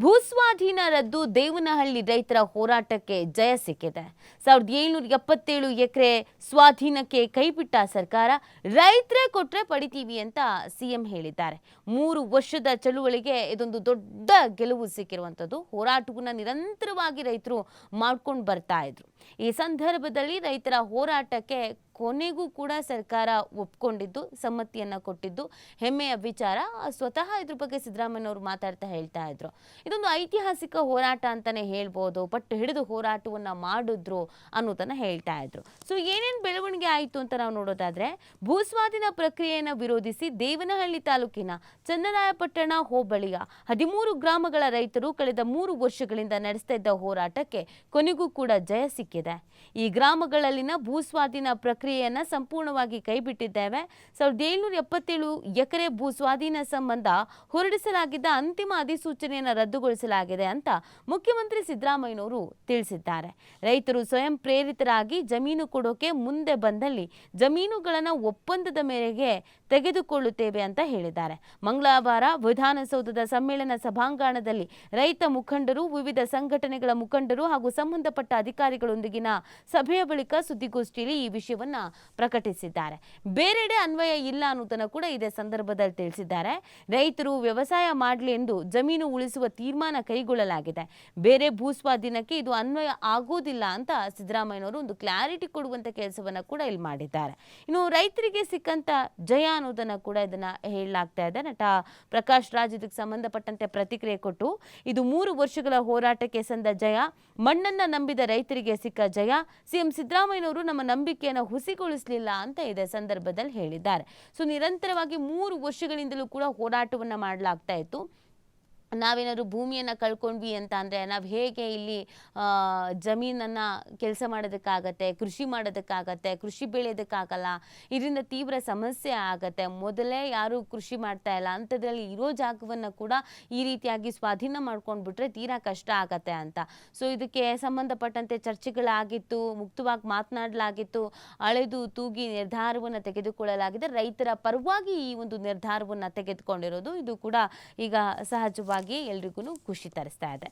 ಭೂಸ್ವಾಧೀನ ರದ್ದು ದೇವನಹಳ್ಳಿ ರೈತರ ಹೋರಾಟಕ್ಕೆ ಜಯ ಸಿಕ್ಕಿದೆ. 1777 ಎಕರೆ ಸ್ವಾಧೀನಕ್ಕೆ ಕೈಬಿಟ್ಟ ಸರ್ಕಾರ, ರೈತರೇ ಕೊಟ್ರೆ ಪಡಿತೀವಿ ಅಂತ ಸಿಎಂ ಹೇಳಿದ್ದಾರೆ. 3 ವರ್ಷದ ಚಳುವಳಿಗೆ ಇದೊಂದು ದೊಡ್ಡ ಗೆಲುವು ಸಿಕ್ಕಿರುವಂಥದ್ದು. ಹೋರಾಟವನ್ನು ನಿರಂತರವಾಗಿ ರೈತರು ಮಾಡ್ಕೊಂಡು ಬರ್ತಾ ಇದ್ರು. ಈ ಸಂದರ್ಭದಲ್ಲಿ ರೈತರ ಹೋರಾಟಕ್ಕೆ ಕೊನೆಗೂ ಕೂಡ ಸರ್ಕಾರ ಒಪ್ಕೊಂಡಿದ್ದು, ಸಮ್ಮತಿಯನ್ನು ಕೊಟ್ಟಿದ್ದು ಹೆಮ್ಮೆಯ ವಿಚಾರ. ಸ್ವತಃ ಇದ್ರ ಬಗ್ಗೆ ಸಿದ್ದರಾಮಯ್ಯನವರು ಮಾತಾಡ್ತಾ ಹೇಳ್ತಾ ಇದ್ರು, ಇದೊಂದು ಐತಿಹಾಸಿಕ ಹೋರಾಟ ಅಂತಾನೆ ಹೇಳ್ಬೋದು, ಪಟ್ಟು ಹಿಡಿದು ಹೋರಾಟವನ್ನು ಮಾಡಿದ್ರು ಅನ್ನೋದನ್ನ ಹೇಳ್ತಾ ಇದ್ರು. ಸೊ ಏನೇನು ಬೆಳವಣಿಗೆ ಆಯಿತು ಅಂತ ನಾವು ನೋಡೋದಾದ್ರೆ, ಭೂಸ್ವಾಧೀನ ಪ್ರಕ್ರಿಯೆಯನ್ನು ವಿರೋಧಿಸಿ ದೇವನಹಳ್ಳಿ ತಾಲೂಕಿನ ಚನ್ನರಾಯಪಟ್ಟಣ ಹೋಬಳಿಯ 13 ಗ್ರಾಮಗಳ ರೈತರು ಕಳೆದ 3 ವರ್ಷಗಳಿಂದ ನಡೆಸ್ತಾ ಇದ್ದ ಹೋರಾಟಕ್ಕೆ ಕೊನೆಗೂ ಕೂಡ ಜಯ ಸಿಕ್ಕಿದೆ. ಈ ಗ್ರಾಮಗಳಲ್ಲಿನ ಭೂಸ್ವಾಧೀನ ಪ್ರಕ್ರಿಯೆಯನ್ನು ಸಂಪೂರ್ಣವಾಗಿ ಕೈಬಿಟ್ಟಿದ್ದೇವೆ. 1777 ಎಕರೆ ಭೂಸ್ವಾಧೀನ ಸಂಬಂಧ ಹೊರಡಿಸಲಾಗಿದ್ದ ಅಂತಿಮ ಅಧಿಸೂಚನೆಯನ್ನು ರದ್ದುಗೊಳಿಸಲಾಗಿದೆ ಅಂತ ಮುಖ್ಯಮಂತ್ರಿ ಸಿದ್ದರಾಮಯ್ಯನವರು ತಿಳಿಸಿದ್ದಾರೆ. ರೈತರು ಸ್ವಯಂ ಪ್ರೇರಿತರಾಗಿ ಜಮೀನು ಕೊಡೋಕೆ ಮುಂದೆ ಬಂದಲ್ಲಿ ಜಮೀನುಗಳನ್ನು ಒಪ್ಪಂದದ ಮೇರೆಗೆ ತೆಗೆದುಕೊಳ್ಳುತ್ತೇವೆ ಅಂತ ಹೇಳಿದ್ದಾರೆ. ಮಂಗಳವಾರ ವಿಧಾನಸೌಧದ ಸಮ್ಮೇಳನ ಸಭಾಂಗಣದಲ್ಲಿ ರೈತ ಮುಖಂಡರು, ವಿವಿಧ ಸಂಘಟನೆಗಳ ಮುಖಂಡರು ಹಾಗೂ ಸಂಬಂಧಪಟ್ಟ ಅಧಿಕಾರಿಗಳೊಂದಿಗಿನ ಸಭೆಯ ಬಳಿಕ ಸುದ್ದಿಗೋಷ್ಠಿಯಲ್ಲಿ ಈ ವಿಷಯವನ್ನ ಪ್ರಕಟಿಸಿದ್ದಾರೆ. ಬೇರೆಡೆ ಅನ್ವಯ ಇಲ್ಲ ಅನ್ನೋದನ್ನು ಕೂಡ ಇದೇ ಸಂದರ್ಭದಲ್ಲಿ ತಿಳಿಸಿದ್ದಾರೆ. ರೈತರು ವ್ಯವಸಾಯ ಮಾಡಲಿ ಎಂದು ಜಮೀನು ಉಳಿಸುವ ತೀರ್ಮಾನ ಕೈಗೊಳ್ಳಲಾಗಿದೆ. ಬೇರೆ ಭೂಸ್ವಾಧೀನಕ್ಕೆ ಇದು ಅನ್ವಯ ಆಗೋದಿಲ್ಲ ಅಂತ ಸಿದ್ದರಾಮಯ್ಯನವರು ಒಂದು ಕ್ಲಾರಿಟಿ ಕೊಡುವಂತ ಕೆಲಸವನ್ನ ಕೂಡ ಇಲ್ಲಿ ಮಾಡಿದ್ದಾರೆ. ಇನ್ನು ರೈತರಿಗೆ ಸಿಕ್ಕಂತ ಜಯ ಅನ್ನೋದನ್ನ ಕೂಡ ಇದನ್ನ ಹೇಳಲಾಗ್ತಾ ಇದೆ. ನಟ ಪ್ರಕಾಶ್ ರಾಜ್ ಇದಕ್ಕೆ ಸಂಬಂಧಪಟ್ಟಂತೆ ಪ್ರತಿಕ್ರಿಯೆ ಕೊಟ್ಟು, ಇದು 3 ವರ್ಷಗಳ ಹೋರಾಟಕ್ಕೆ ಸಂದ ಜಯ, ಮಣ್ಣನ್ನ ನಂಬಿದ ರೈತರಿಗೆ ಸಿಕ್ಕ ಜಯ. ಸಿಎಂ ಸಿದ್ದರಾಮಯ್ಯನವರು ನಮ್ಮ ನಂಬಿಕೆಯನ್ನು ಹುಸಿಗೊಳಿಸಲಿಲ್ಲ ಅಂತ ಇದೇ ಸಂದರ್ಭದಲ್ಲಿ ಹೇಳಿದ್ದಾರೆ. ಸೊ ನಿರಂತರವಾಗಿ 3 ವರ್ಷಗಳಿಂದಲೂ ಕೂಡ ಹೋರಾಟವನ್ನ ಮಾಡಲಾಗ್ತಾ ಇತ್ತು. ನಾವೇನಾದ್ರು ಭೂಮಿಯನ್ನು ಕಳ್ಕೊಂಡ್ವಿ ಅಂತ ಅಂದರೆ ನಾವು ಹೇಗೆ ಇಲ್ಲಿ ಜಮೀನನ್ನು ಕೆಲಸ ಮಾಡೋದಕ್ಕಾಗತ್ತೆ, ಕೃಷಿ ಮಾಡೋದಕ್ಕಾಗತ್ತೆ, ಕೃಷಿ ಬೆಳೆಯೋದಕ್ಕಾಗಲ್ಲ, ಇದರಿಂದ ತೀವ್ರ ಸಮಸ್ಯೆ ಆಗತ್ತೆ. ಮೊದಲೇ ಯಾರು ಕೃಷಿ ಮಾಡ್ತಾ ಇಲ್ಲ ಅಂಥದ್ರಲ್ಲಿ ಇರೋ ಜಾಗವನ್ನು ಕೂಡ ಈ ರೀತಿಯಾಗಿ ಸ್ವಾಧೀನ ಮಾಡ್ಕೊಂಡ್ಬಿಟ್ರೆ ತೀರಾ ಕಷ್ಟ ಆಗತ್ತೆ ಅಂತ. ಸೊ ಇದಕ್ಕೆ ಸಂಬಂಧಪಟ್ಟಂತೆ ಚರ್ಚೆಗಳಾಗಿತ್ತು, ಮುಕ್ತವಾಗಿ ಮಾತನಾಡಲಾಗಿತ್ತು, ಅಳೆದು ತೂಗಿ ನಿರ್ಧಾರವನ್ನು ತೆಗೆದುಕೊಳ್ಳಲಾಗಿದೆ. ರೈತರ ಪರವಾಗಿ ಈ ಒಂದು ನಿರ್ಧಾರವನ್ನು ತೆಗೆದುಕೊಂಡಿರೋದು ಇದು ಕೂಡ ಈಗ ಸಹಜವಾಗಿ ಎಲ್ರಿಗೂ ಖುಷಿ ತರಿಸ್ತಾ ಇದೆ.